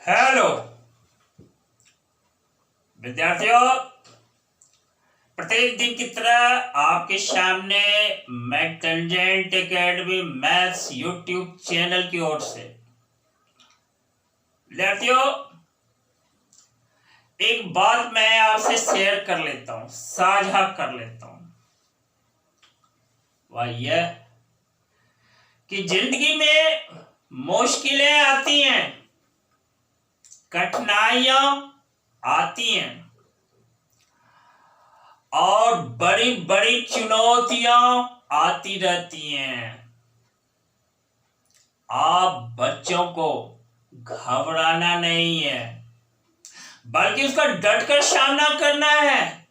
Hello विद्यार्थियों, प्रत्येक दिन की तरह आपके सामने मैं tangent academy maths YouTube channel की ओर से विद्यार्थियों एक बात मैं आपसे शेयर कर लेता हूं, साझा कर लेता हूं। वह यह कि जिंदगी में मुश्किलें आती हैं, कठिनाइयां आती हैं और बड़ी बड़ी चुनौतियां आती रहती हैं। आप बच्चों को घबराना नहीं है, बल्कि उसका डटकर सामना करना है।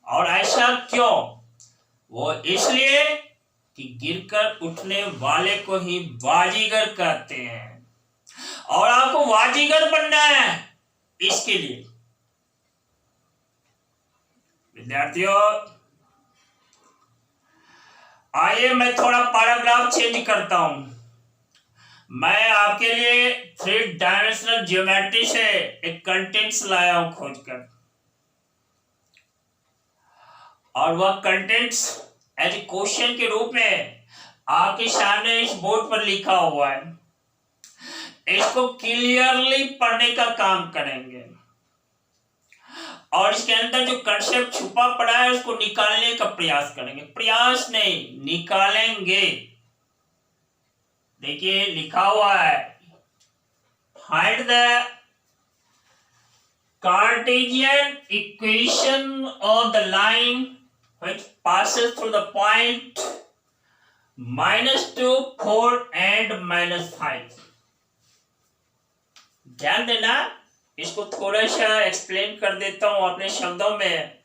और ऐसा क्यों? वो इसलिए कि गिरकर उठने वाले को ही बाजीगर कहते हैं और आपको बाजीगर बनना है। इसके लिए विद्यार्थियों आइए मैं थोड़ा पैराग्राफ चेंज करता हूं। मैं आपके लिए 3 डायमेंशनल ज्योमेट्री से एक कंटेंट्स लाया हूं खोजकर, और वह कंटेंट्स एज ए क्वेश्चन के रूप में आपके सामने इस बोर्ड पर लिखा हुआ है। इसको क्लियरली पढ़ने का काम करेंगे और इसके अंदर जो कंसेप्ट छुपा पड़ा है उसको निकालने का प्रयास करेंगे। प्रयास नहीं, निकालेंगे। देखिए लिखा हुआ है, find the Cartesian equation of the line which passes through the point -2, 4 and -5। ध्यान देना, इसको थोड़ा सा एक्सप्लेन कर देता हूं अपने शब्दों में।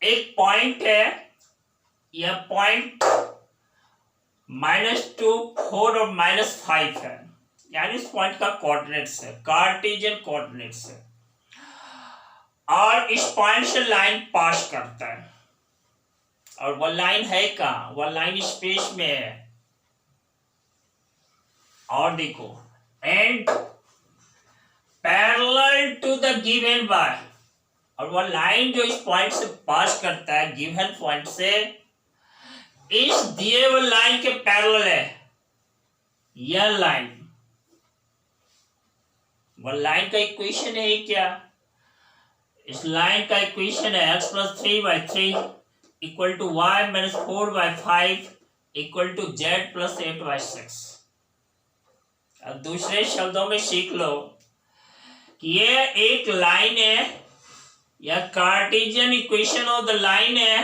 एक पॉइंट है, यह पॉइंट -2, 4 और -5 है, यानी इस पॉइंट का कोऑर्डिनेट्स है, कार्टेशियन कोऑर्डिनेट्स है। और इस पॉइंट से लाइन पास करता है, और वह लाइन है कहां? वह लाइन स्पेस में है। और देखो, and parallel to the given by, और वह लाइन जो इस पॉइंट से पास करता है, गिवन पॉइंट से, इस दिए हुए लाइन के पैरेलल है। यह लाइन, वह लाइन का इक्वेशन है क्या? इस लाइन का इक्वेशन है x + 3/3 = y - 4/5 = z + 8/6। अब दूसरे शब्दों में सीख लो कि ये एक लाइन है, या Cartesian equation of the line है।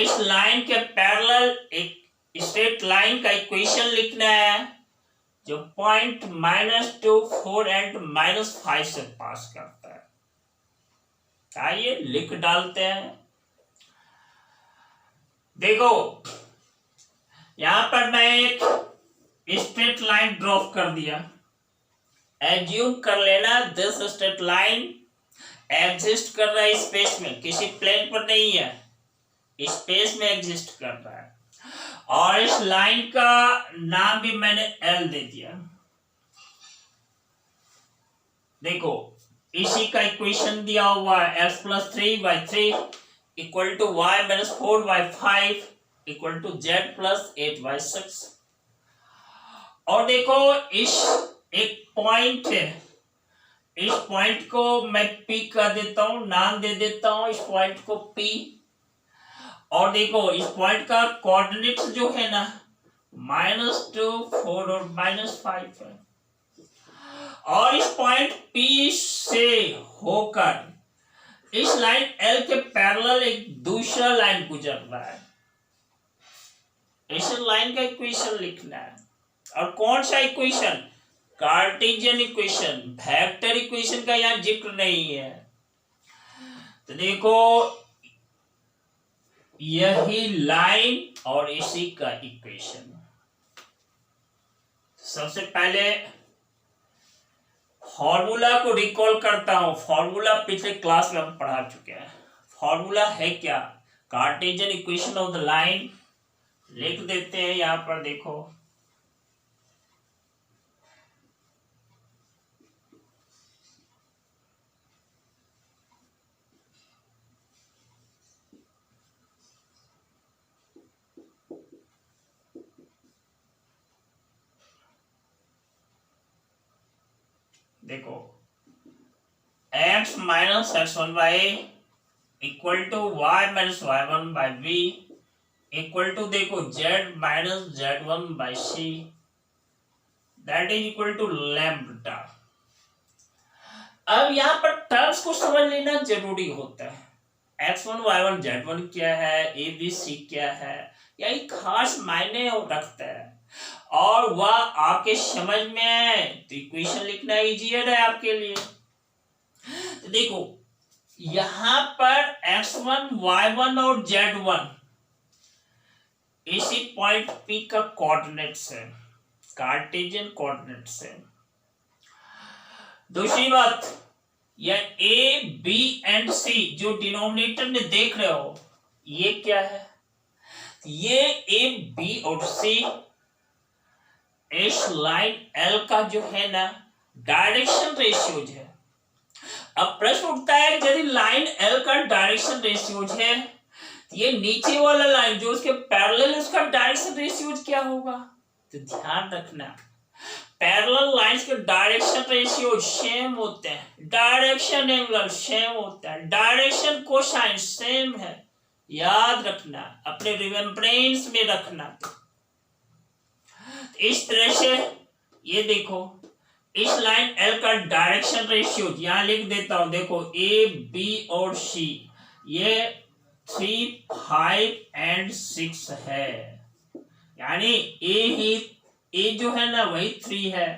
इस लाइन के पैरेलल एक स्ट्रेट लाइन का इक्वेशन लिखना है जो पॉइंट -2, 4 एंड -5 से पास करता है। आइए लिख डालते हैं। देखो यहां पर मैं एक स्ट्रेट लाइन ड्रॉ कर दिया। एज्यूम कर लेना दिस स्ट्रेट लाइन एग्जिस्ट कर रहा है स्पेस में, किसी प्लेन पर नहीं है, स्पेस में एग्जिस्ट कर रहा है। और इस लाइन का नाम भी मैंने एल दे दिया। देखो इसी का इक्वेशन दिया हुआ है, x + 3/3 = y - 4/5 = z + 8/6। और देखो इस एक पॉइंट है, इस पॉइंट को मैं P कर देता हूं, नाम दे देता हूं इस पॉइंट को P। और देखो इस पॉइंट का कोऑर्डिनेट्स जो है ना, -2, 4 और -5 है। और इस पॉइंट P से होकर इस लाइन L के पैरेलल एक दूसरा लाइन गुजर रहा है। इस लाइन का इक्वेशन लिखना है। और कौन सा equation? Cartesian equation, vector equation का यहां जिक्र नहीं है। तो देखो यही लाइन और इसी का इक्वेशन। सबसे पहले फॉर्मूला को रिकॉल करता हूं। फॉर्मूला पिछले क्लास में हम पढ़ा चुके हैं। फॉर्मूला है क्या? Cartesian equation of the line लिख देते हैं यहां पर। देखो देखो x minus x1 by equal to y minus y1 by b equal to देखो z minus z1 by c that is equal to lambda. अब यहाँ पर टर्म्स को समझ लेना जरूरी होता है। x1 y1 z1 क्या है, a b c क्या है, यही खास मायने रखता है और वह आपके समझ में आए तो इक्वेशन लिखना इजियर है आपके लिए। तो देखो यहां पर x1 y1 और z1 इसी पॉइंट P का कोऑर्डिनेट्स है, कार्टेशियन कोऑर्डिनेट्स है। दूसरी बात यह A, B एंड C जो डिनोमिनेटर में देख रहे हो ये क्या है, ये A, B और C इस लाइन L का जो है ना डायरेक्शन रेशियोज है। अब प्रश्न उठता है कि यदि लाइन L का डायरेक्शन रेशियोज है ये नीचे वाला लाइन जो उसके पैरेलल उसका डायरेक्शन रेशियोज क्या होगा। तो ध्यान रखना पैरेलल लाइंस के डायरेक्शन रेशियो सेम होते हैं, डायरेक्शन एंगल सेम होता है, डायरेक्शन कोसाइन सेम है। याद रखना, अपने रिमेम्बरेंस में रखना। इस तरह से ये देखो इस लाइन L का डायरेक्शन रेशियो यहां लिख देता हूं। देखो A, B और C ये 3, 5 एंड 6 है, यानी A जो है ना वही 3 है,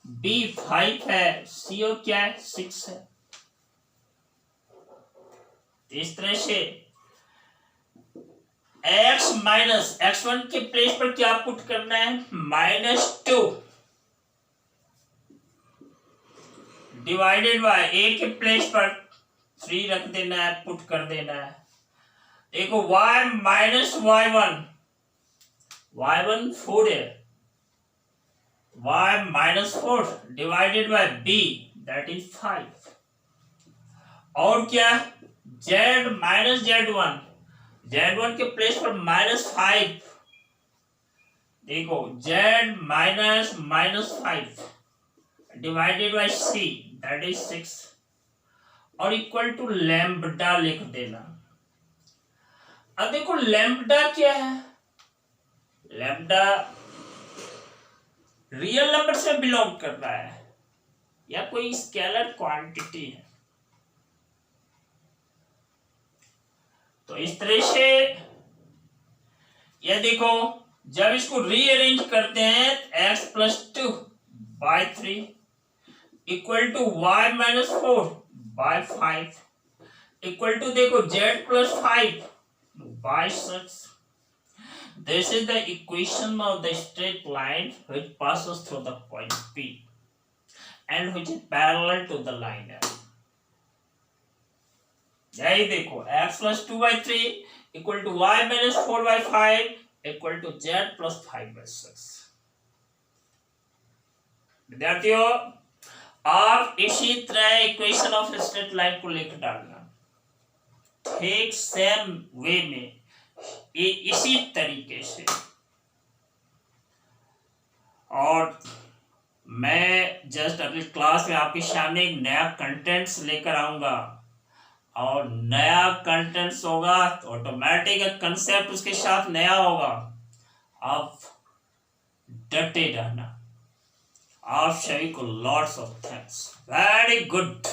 B 5 है, C और क्या है 6 है। इस तरह से x माइनस x1 के प्लेस पर क्या पुट करना है, -2 डिवाइडेड बाय a के प्लेस पर 3 रख देना है, पुट कर देना है। देखो y माइनस y1 4 है, y minus 4 divided by b that is 5 और क्या z माइनस z1 के प्लेस पर -5। देखो z -5 divided by c that is 6 और इक्वल टू लैम्ब्डा लिख देना। अब देखो लैम्ब्डा क्या है, लैम्ब्डा रियल नंबर से बिलोंग कर रहा है या कोई स्केलर क्वांटिटी है। तो इस तरह से ये देखो जब इसको रीअरेंज करते हैं x plus 2 by 3 equal to y minus 4 by 5 equal to देखो z plus 5 by 6। This is the equation of the straight line which passes through the point P and which is parallel to the line L. यही देखो x plus 2 by 3 equal to y minus 4 by 5 equal to z plus 5 by 6। विद्यार्थियों आप इसी तरह equation of straight line को लिख डालना ठीक सेम वे में, इसी तरीके से। और मैं जस्ट अगली क्लास में आपके सामने एक नया कंटेंट्स लेकर आऊंगा और नया कंटेंट्स होगा तो ऑटोमेटिक कंसेप्ट उसके साथ नया होगा। आप डटे रहना। आप सभी को lots of thanks. Very good.